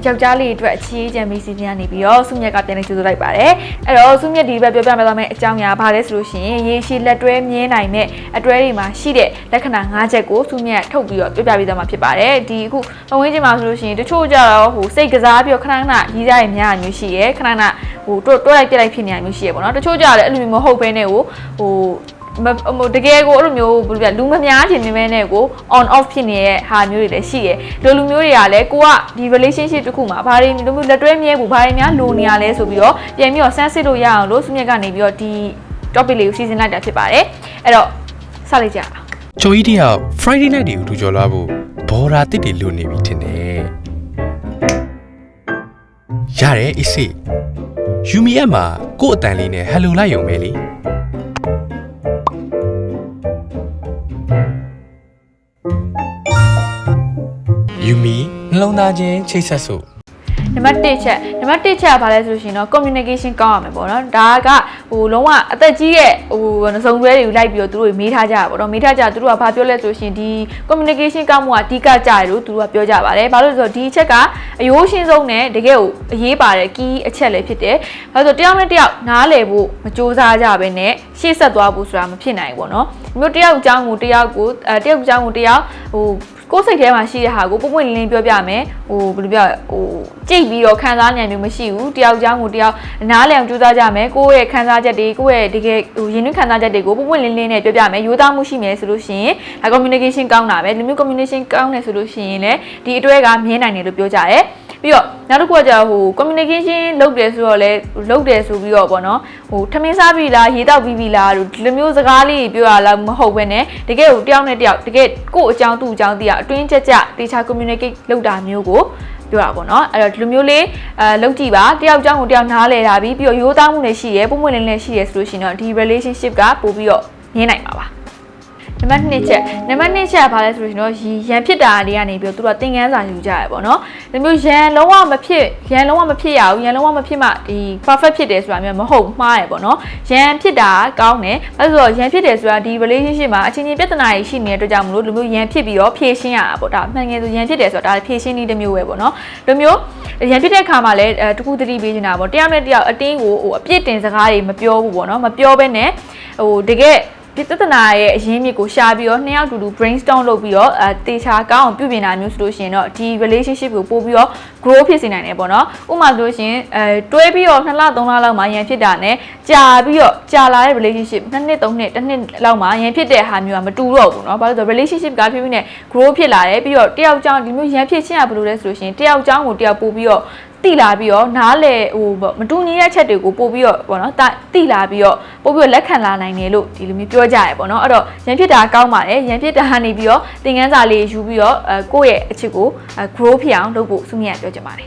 ယောက်ျားလေးအတွက်အခြေချမ်းပြီးစီစဉ်နေပြီးတော့စုမြက်ကပြန်နေကြိုးစားလိုက်ပါတယ်အဲ့တော့စုမြက်ဒီဘက်ပြောပြမယ်အကြောင်းအရာဘာလဲဆိုလို့ရှိရင်ရေရှည်လက်တွဲမြင်းနိုင်တဲ့အတွဲတွေမှာရှိတဲ့လက္ခဏာ၅ချက်ကိုစုမြက်ထုတ်ပြီးတော့ပြောပြပေးသွားမှာဖြစ်ပါတယ်ဒီအခုပဝင်းချင်းမှာဆိုလို့ရှိရင်တချို့ကြတော့ဟိုစိတ်ကစားပြီးတော့ခဏခဏရီးစားရများမျိုးရှိရဲခဏခဏဟိုတွဲလိုက်ပြလိုက်ဖြစ်နေရမျိုးရှိရပေါ့နော်တချို့ကြလည်းအဲ့လိုမျိုးမဟုတ်ဘဲနဲ့ဟိုတကယ်ကိုအဲ့လိုမျိုးဘယ်လိုပြလူမများချင်နေမဲနဲ့ကို on off ဖြစ်နေတဲ့ဟာမျိုးတွေလည်းရှိရဲလူမျိုးတွေကလည်းကိုကဒီ relationship တစ်ခုမှာဘာတွေလိုမျိုးလက်တွဲမြဲဘူးဘာတွေများလိုနေရလဲဆိုပြီးတော့ပြန်ပြီးတော့ဆန်းစစ်လို့ရအောင်လို့စုမြက်ကနေပြီးတော့ဒီ topic လေးကိုစီစဉ်လိုက်တာဖြစ်ပါတယ်အဲ့တော့စလိုက်ကြအောင်ချိုကြီးတယောက် Friday night တွေကိုထူကြော်လာဖို့ဘော်ရာတစ်တွေလိုနေပြီထင်တယ်ရတယ်အစ်စေယူမီအက်မှာကို့အတန်လေးနဲ့ဟယ်လိုလိုက်ရုံပဲလေယူမီနှလုံးသားချင်းချိတ်ဆက်စို့နံပါတ်1ချက်ကဘာလဲဆိုလို့ရှိရင်တော့ communication ကောင်းရမယ်ပေါ့နော်ဒါကဟိုလုံးဝအသက်ကြီးရဲ့ဟိုနှစုံတွဲတွေကိုလိုက်ပြီးတော့သူတို့မေးထားကြတာပေါ့နော်မေးထားကြသူတို့ကဘာပြောလဲဆိုလို့ရှိရင်ဒီ communication ကောင်းမှုကအဓိကကြတယ်လို့သူတို့ကပြောကြပါတယ်ဘာလို့လဲဆိုတော့ဒီအချက်ကအရိုးရှင်းဆုံးနဲ့တကယ်ကိုအရေးပါတယ် key အချက်လည်းဖြစ်တယ်ဘာလို့ဆိုတော့တယောက်နဲ့တယောက်နားလည်ဖို့မကြိုးစားကြဘဲနဲ့ရှေ့ဆက်သွားဖို့ဆိုတာမဖြစ်နိုင်ဘူးပေါ့နော်မျိုးတယောက်အကြောင်းကိုတယောက်ကိုတယောက်အကြောင်းကိုတယောက်ဟိုကိုယ်စိတ်ထဲမှာရှိတဲ့ဟာကိုပုံပွင့်လင်းလင်းပြောပြမယ်ဟိုဘယ်လိုပြောဟိုကြိတ်ပြီးတော့ခံစားနိုင်မျိုးမရှိဘူးတယောက်အကြောင်းကိုတယောက်နားလည်အောင်ကြိုးစားကြမယ်ကိုယ့်ရဲ့ခံစားချက်တွေကိုယ့်ရဲ့တကယ်ဟိုရင်းနှီးခံစားချက်တွေကိုပုံပွင့်လင်းလင်းနဲ့ပြောပြမယ်ရိုးသားမှုရှိမယ်ဆိုလို့ရှိရင်ဒါ communication ကောင်းတာပဲလူမျိုး communication ကောင်းတယ်ဆိုလို့ရှိရင်လည်းဒီအတွဲကမြင်နိုင်တယ်လို့ပြောကြတယ်ပြီးတော့နောက်တစ်ခုကကျတော့ဟို communication လုပ်တယ်ဆိုတော့လေလုပ်တယ်ဆိုပြီးတော့ပေါ့နော်ဟိုထမင်းစားပြီလားရေတောက်ပြီးလားတို့ဒီလိုမျိုးစကားလေးပြောရလားမဟုတ်ဘဲနဲ့တကယ်ကိုတယောက်နဲ့တယောက်တကယ်ကိုယ့်အကြောင်းသူ့အကြောင်းသိရအတွင်းချက်တေချာ communicate လုပ်တာမျိုးကိုပြောတာပေါ့နော်အဲ့တော့ဒီလိုမျိုးလေးလုပ်ကြည့်ပါတယောက်အကြောင်းကိုတယောက်နားလည်တာပြီးတော့ရိုးသားမှုနဲ့ရှိရဲပုံမှန်လင်းရှိရဲဆိုလို့ရှိရင်တော့ဒီ relationship ကပို့ပြီးတော့ငင်းနိုင်ပါပါနံပါတ်2ချက်ကဘာလဲဆိုလို့ရှိရင်တော့ရန်ဖြစ်တာတွေကနေပြီးတော့သူတို့ကသင်ခန်းစာယူကြရပေါ့နော်ဒီမျိုးရန်လုံးဝမဖြစ်ရန်လုံးဝမဖြစ်ရဘူးရန်လုံးဝမဖြစ်မှဒီ perfect ဖြစ်တယ်ဆိုတာမျိုးမဟုတ်မှားရပေါ့နော်ရန်ဖြစ်တာကောင်းတယ်အဲဆိုတော့ရန်ဖြစ်တယ်ဆိုတာဒီ relationship မှာအချင်းချင်းပြဿနာတွေရှိနေတဲ့အတွက်ကြောင့်မလို့ဒီမျိုးရန်ဖြစ်ပြီးတော့ဖြေရှင်းရတာပေါ့ဒါမှန်ငယ်ဆိုရန်ဖြစ်တယ်ဆိုတာဒါဖြေရှင်းနည်းတစ်မျိုးပဲပေါ့နော်ဒီမျိုးရန်ဖြစ်တဲ့အခါမှာလည်းတခုတတိပေးနေတာပေါ့တယောက်နဲ့တယောက်အတင်းကိုဟိုအပြစ်တင်စကားတွေမပြောဘူးပေါ့နော်မပြောဘဲနဲ့ဟိုတကယ်ဒီတနာရဲ့အရင်းမြစ်ကိုရှာပြီးတော့နှစ်ယောက်တူတူ brainstorm လုပ်ပြီးတော့တေချာကောင်းအောင်ပြုပြင်တာမျိုးဆိုလို့ရှိရင်တော့ဒီ relationship ကိုပို့ပြီးတော့ grow ဖြစ်စေနိုင်တယ်ပေါ့နော်ဥပမာဆိုလို့ရှိရင်တွဲပြီးတော့2လ3လလောက်မှရန်ဖြစ်တာနဲ့ကြာပြီးတော့ကြာလာတဲ့ relationship 2နှစ်3နှစ်1နှစ်လောက်မှရန်ဖြစ်တဲ့ဟာမျိုးကမတူတော့ဘူးเนาะဘာလို့ဆိုတော့ relationship ကဖြစ်ပြီးနဲ့ grow ဖြစ်လာတယ်ပြီးတော့တယောက်ကြောင်းဒီမျိုးရန်ဖြစ်ချင်းရဘယ်လိုလဲဆိုလို့ရှိရင်တယောက်ကြောင်းကိုတယောက်ပို့ပြီးတော့တိလာပြီးတော့နားလေဟိုမတူညီတဲ့ချက်တွေကိုပို့ပြီးတော့ပေါ့နော်တိလာပြီးတော့ပို့ပြီးတော့လက်ခံလာနိုင်တယ်လို့ဒီလိုမျိုးပြောကြရဲပေါ့နော်အဲ့တော့ရန်ဖြစ်တာကောင်းပါတယ်ရန်ဖြစ်တာကနေပြီးတော့သင်ခန်းစာလေးယူပြီးတော့ကိုယ့်ရဲ့အချစ်ကို grow ဖြစ်အောင်လုပ်ဖို့စုမြတ်ပြောချင်ပါတယ်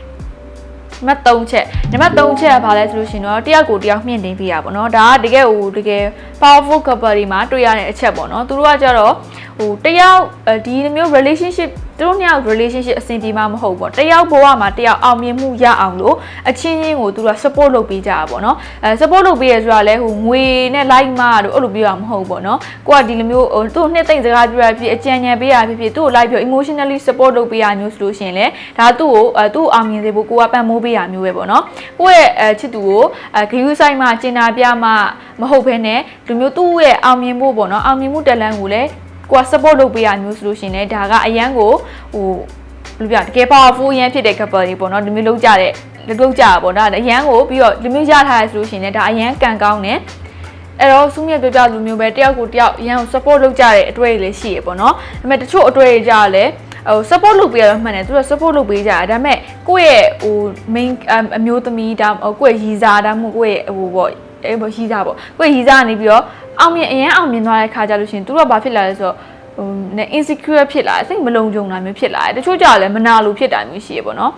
နံပါတ်3ချက်ကဘာလဲဆိုလို့ရှိရင်တော့တယောက်ကိုတယောက်မြင့်တင်ပေးရပါတော့ဒါကတကယ် powerful couple တွေမှာတွေ့ရတဲ့အချက်ပေါ့နော်သူတို့ကကြတော့ဟိုတယောက်ဒီမျိုး relationship သူတို့နှစ်ယောက် relationship အဆင်ပြေမှာမဟုတ်ပေါ့တယောက်ဘဝမှာတယောက်အောင်မြင်မှုရအောင်လို့အချင်းချင်းကိုသူတို့က support လုပ်ပေးကြတာပေါ့နော်support လုပ်ပေးရဆိုတာလဲဟိုငွေနဲ့ like မှာတို့အဲ့လိုပြောရမှာမဟုတ်ပေါ့နော်ကိုကဒီလိုမျိုးသူ့နှစ်သိမ့်စကားပြောရဖြစ်အကြံဉာဏ်ပေးရဖြစ်သူ့ကို like ပြော emotionally support လုပ်ပေးရမျိုးဆိုလို့ရှိရင်လဲဒါသူ့ကိုအောင်မြင်စေဖို့ကိုကပံ့ပိုးပေးရမျိုးပဲပေါ့နော်ကိုယ့်ရဲ့ချစ်သူကိုဂရုစိုက်မှကျင်နာပြမှမဟုတ်ဘဲနဲ့ဒီမျိုးသူ့ရဲ့အောင်မြင်ဖို့ပေါ့နော်အောင်မြင်မှုတက်လန်းကိုလည်းကိုက support လုပ်ပေးရမျိုးဆိုလို့ရှိရင်လည်းဒါကအရန်ကိုဟိုဘယ်လိုပြောတကယ် powerful ရန်ဖြစ်တဲ့ couple တွေပေါ့နော်ဒီမျိုးလုပ်ကြတာပေါ့ဒါအရန်ကိုပြီးတော့ဒီမျိုးရထားရဆိုလို့ရှိရင်လည်းဒါအရန်ကန်ကောင်းတယ်အဲ့တော့စုမြတ်ပြောလူမျိုးပဲတယောက်ကိုတယောက်အရန်ကို support လုပ်ကြတဲ့အတွေ့အကြုံလေးရှိရပေါ့နော်ဒါပေမဲ့တချို့အတွေ့အကြုံလည်းဟို support လုပ်ပေးရတော့မှန်တယ်သူက support လုပ်ပေးကြတာဒါပေမဲ့ကိုယ့်ရဲ့ဟို main အမျိုးသမီးဒါကိုယ့်ရဲ့ရည်စားဒါမှမဟုတ်ကိုယ့်ရဲ့ဟိုပေါ့အဲ့ပေါ့ရည်စားပေါ့ကိုယ့်ရဲ့ရည်စားကနေပြီးတော့အောင်မြင်သွားတဲ့ခါကြလို့ရှိရင်သူတို့ကဘာဖြစ်လာလဲဆိုတော့ဟို insecure ဖြစ်လာစိတ်မလုံခြုံတာမျိုးဖြစ်လာတယ်တချို့ကြလည်းမနာလိုဖြစ်တာမျိုးရှိရပေါ့နော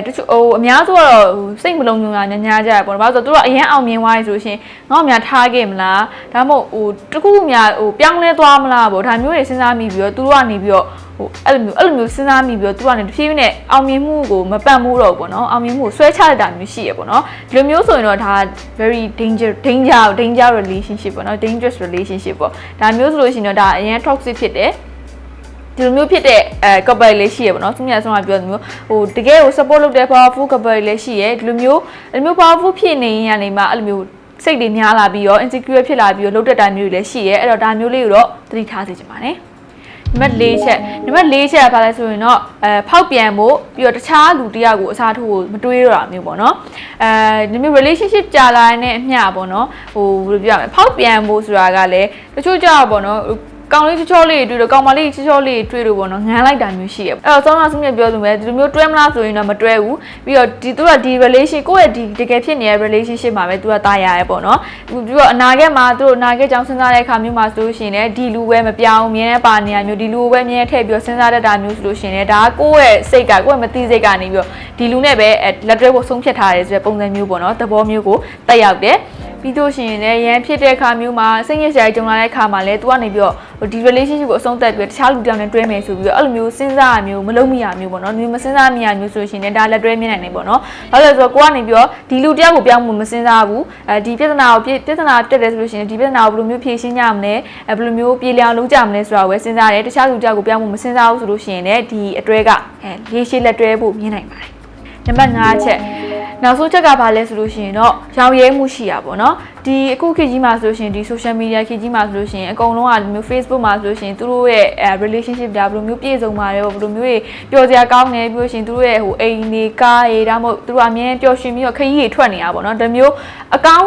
်တချို့ဟိုအများစုကတော့စိတ်မလုံခြုံတာညာကြရပေါ့နော်ဘာလို့ဆိုတော့သူတို့ကအရင်အောင်မြင်သွားပြီဆိုလို့ရှိရင်ငေါ့များထားခဲ့မလားဒါမှမဟုတ်ဟိုတခုများဟိုပြောင်းလဲသွားမလားပေါ့ဒါမျိုးတွေစဉ်းစားမိပြီးတော့သူတို့ကနေပြီးတော့ဟိုအဲ့လိုမျိုးစဉ်းစားမိပြီးတော့သူကနေတဖြည်းဖြည်းနဲ့အောင်မြင်မှုကိုမပံ့မှုတော့ပေါ့နော်အောင်မြင်မှုကိုဆွဲချလိုက်တာမျိုးရှိရပေါ့နော်ဒီလိုမျိုးဆိုရင်တော့ဒါ very danger relationship ပေါ့နော် dangerous relationship ပေါ့ဒါမျိုးဆိုလို့ရှိရင်တော့ဒါအရင် toxic ဖြစ်တယ် ဒီလိုမျိုးဖြစ်တဲ့couple လေးရှိရပေါ့နော်သူများဆုံးကပြောတယ်မျိုးဟိုတကယ်ကို support လုပ်တဲ့ powerful couple လေးရှိရဒီလိုမျိုး powerful ဖြစ်နေရင်ကနေမှအဲ့လိုမျိုးစိတ်တွေများလာပြီးတော့ insecure ဖြစ်လာပြီးတော့လှုပ်တက်တာမျိုးတွေလည်းရှိရဲအဲ့တော့ဒါမျိုးလေးကိုတော့သတိထားစေချင်ပါတယ်နံပါတ်4ချက်ကဘာလဲဆိုရင်တော့ဖောက်ပြန်ဖို့ပြီးတော့တခြားလူတစ်ယောက်ကိုအစားထိုးမတွေးရတာမျိုးပေါ့နော်ဒီမျိုး relationship ကြာလာတဲ့အမျှပေါ့နော်ဟိုဘယ်လိုပြောရမလဲဖောက်ပြန်ဖို့ဆိုတာကလည်းတချို့ကြောက်ပေါ့နော်ကောင်လေးချောလေးတွေ့တော့ကောင်မလေးချောလေးတွေ့လို့ပေါ့နော်ငန်းလိုက်တာမျိုးရှိရအဲ့တော့ဆောင်းလာစုမြတ်ပြောသူပဲဒီလိုမျိုးတွဲမလားဆိုရင်တော့မတွဲဘူးပြီးတော့သူကဒီ relation ကိုယ့်ရဲ့ဒီတကယ်ဖြစ်နေတဲ့ relationship မှာပဲသူကတားရရဲပေါ့နော်ပြီးတော့အနာဂတ်မှာသူတို့အနာဂတ်ကြောင့်စဉ်းစားတဲ့အခါမျိုးမှာဆိုလို့ရှိရင်လည်းဒီလူပဲမပြောင်းမြဲပါနေရမျိုးဒီလူပဲမြဲထည့်ပြီးတော့စဉ်းစားတတ်တာမျိုးဆိုလို့ရှိရင်လည်းဒါကကိုယ့်ရဲ့စိတ်ကကိုယ့်ရဲ့မသိစိတ်ကနေပြီးတော့ဒီလူနဲ့ပဲလက်တွဲဖို့ဆုံးဖြတ်ထားတယ်ဆိုတဲ့ပုံစံမျိုးပေါ့နော်သဘောမျိုးကိုတက်ရောက်တယ်ပြီးတော့ရှင်လည်းရန်ဖြစ်တဲ့အခါမျိုးမှာစိတ်ညစ်စရာကြုံလာတဲ့အခါမှာလည်း तू ကနေပြီးတော့ဒီ relationship ကိုအဆုံးသတ်ပြီးတခြားလူတစ်ယောက်နဲ့တွဲမယ်ဆိုပြီးတော့အဲ့လိုမျိုးစဉ်းစားရမျိုးမလုံးမိရမျိုးပေါ့နော်ဒီမစဉ်းစားမိရမျိုးဆိုရှင်လည်းဒါလက်တွဲမြင်နိုင်တယ်ပေါ့နော်ဘာလို့လဲဆိုတော့ကိုကနေပြီးတော့ဒီလူတစ်ယောက်ကိုပြောင်းမှုမစဉ်းစားဘူးဒီပြဿနာတက်တယ်ဆိုလို့ရှင်ဒီပြဿနာကိုဘယ်လိုမျိုးဖြေရှင်းကြမလဲဘယ်လိုမျိုးပြေလည်အောင်လုပ်ကြမလဲဆိုတာကိုပဲစဉ်းစားတယ်တခြားလူတစ်ယောက်ကိုပြောင်းမှုမစဉ်းစားဘူးဆိုလို့ရှင်လည်းဒီအတွဲကရေရှည်လက်တွဲဖို့မြင်နိုင်ပါတယ်နံပါတ်5ချက်နောက်ဆုံးချက်ကဘာလဲဆိုလို့ရှိရင်တော့ရောင်ရဲမှုရှိရပါတော့ဒီအခုခေတ်ကြီးမှာဆိုလို့ရှိရင်ဒီ social media ခေတ်ကြီးမှာဆိုလို့ရှိရင်အကုန်လုံးကဒီမျိုး Facebook မှာဆိုလို့ရှိရင်သူတို့ရဲ့ relationship ဒါဘယ်လိုမျိုးပြည့်စုံပါတယ်ဘယ်လိုမျိုးပျော်စရာကောင်းနေပြီးလို့ရှိရင်သူတို့ရဲ့ဟိုအိမ်နေကားတွေဒါမှမဟုတ်သူတို့အမြဲပျော်ရွှင်ပြီးတော့ခရီးတွေထွက်နေတာပေါ့နော်ဒီမျိုးအကောင်း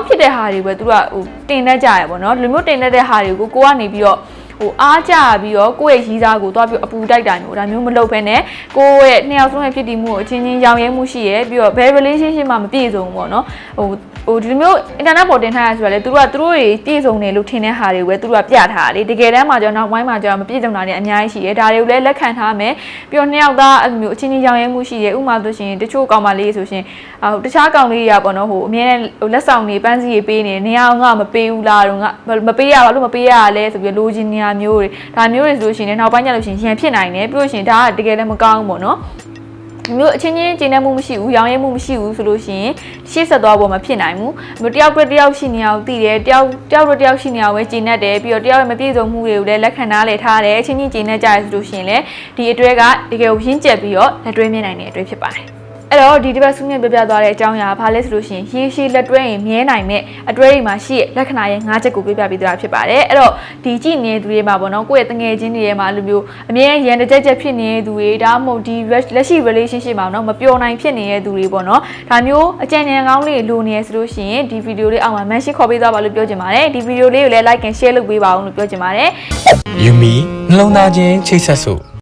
ဖြစ်တဲ့ဟာတွေပဲသူတို့ကဟိုတင်တတ်ကြရပေါ့နော်ဒီမျိုးတင်တတ်တဲ့ဟာတွေကိုကိုကနေပြီးတော့ဟိုအားကြပြီးတော့ကိုယ့်ရဲ့ရီးစားကိုသွားပြီးအပူတိုက်တာမျိုးဒါမျိုးမလုပ်ဘဲနဲ့ကိုယ့်ရဲ့နှစ်ယောက်ဆုံးရဲ့ဖြစ်တည်မှုကိုအချင်းချင်းရောင်ရဲမှုရှိရဲပြီးတော့ဘယ် relationship မှမပြည့်စုံဘူးပေါ့နော်ဟိုဒီမျိုး internet ပေါ်တင်ထားရဆိုတော့လေသူတို့တွေပြည့်စုံတယ်လို့ထင်တဲ့ဟာတွေပဲသူတို့ကပြထားတာလေတကယ်တမ်းမှာကျတော့နောက်ပိုင်းမှာကျတော့မပြည့်စုံတာတွေအများကြီးရှိရဲဒါတွေကိုလည်းလက်ခံထားမယ်ပြီးတော့နှစ်ယောက်သားအဲ့လိုမျိုးအချင်းချင်းရောင်ရဲမှုရှိရဲဥပမာဆိုရှင်တချို့ကောင်မလေးဆိုရှင်တခြားကောင်လေးတွေကပေါ့နော်ဟိုအမြဲတမ်းလက်ဆောင်တွေပန်းစည်းတွေပေးနေနေအောင်ငါမပေးဘူးလားတော့ငါမပေးရပါလို့မပေးရလဲဆိုပြီးလိုချင်နေရမျိုးတွေဒါမျိုးတွေဆိုလို့ရှိရင်နောက်ပိုင်းကျလို့ရှိရင်ရန်ဖြစ်နိုင်တယ်ပြီးလို့ရှိရင်ဒါကတကယ်လည်းမကောင်းဘူးပေါ့နော်မျိုးအချင်းချင်းကျင်းနေမှုမရှိဘူးရောင်ရဲမှုမရှိဘူးဆိုလို့ရှိရင်ရှေ့ဆက်သွားဖို့မဖြစ်နိုင်ဘူးမျိုးတယောက်တစ်ယောက်ရှိနေအောင်သိတယ်တယောက်တစ်ယောက်ရှိနေအောင်ပဲကျင်းနေတယ်ပြီးတော့တယောက်ရဲ့မပြည့်စုံမှုတွေကိုလည်းလက်ခံနားလည်ထားတယ်အချင်းချင်းကျင်းနေကြရဆိုလို့ရှိရင်လည်းဒီအတွဲကတကယ်ကိုရင်းကျက်ပြီးတော့လက်တွဲမြင်နိုင်တဲ့အတွဲဖြစ်ပါတယ်အဲ့တော့ဒီတစ်ပတ်ဆုမြတ်ပြပြသွားတဲ့အကြောင်းအရာဘာလဲဆိုလို့ရှိရင်ရေရှည်လက်တွဲရင်မြဲနိုင်မဲ့အတွဲတွေမှာရှိတဲ့လက္ခဏာရဲ့၅ချက်ကိုပြပြပေးသွားဖြစ်ပါတယ်အဲ့တော့ဒီကြည့်နေတဲ့သူတွေမှာပေါ့နော်ကိုယ့်ရဲ့တငယ်ချင်းတွေရဲ့မှာလိုမျိုးအမြဲရန်တကြက်ဖြစ်နေတဲ့သူတွေဒါမှမဟုတ်ဒီလက်ရှိ relationship မှာနော်မပျော်နိုင်ဖြစ်နေတဲ့သူတွေပေါ့နော်ဒါမျိုးအကြံဉာဏ်ကောင်းလေးလိုနေရဆိုလို့ရှိရင်ဒီဗီဒီယိုလေးအောက်မှာ mention ခေါ်ပေးသွားပါလို့ပြောချင်ပါတယ်ဒီဗီဒီယိုလေးကိုလည်း like and share လုပ်ပေးပါအောင်လို့ပြောချင်ပါတယ် Yumi နှလုံးသားချင်းချိတ်ဆက်စို့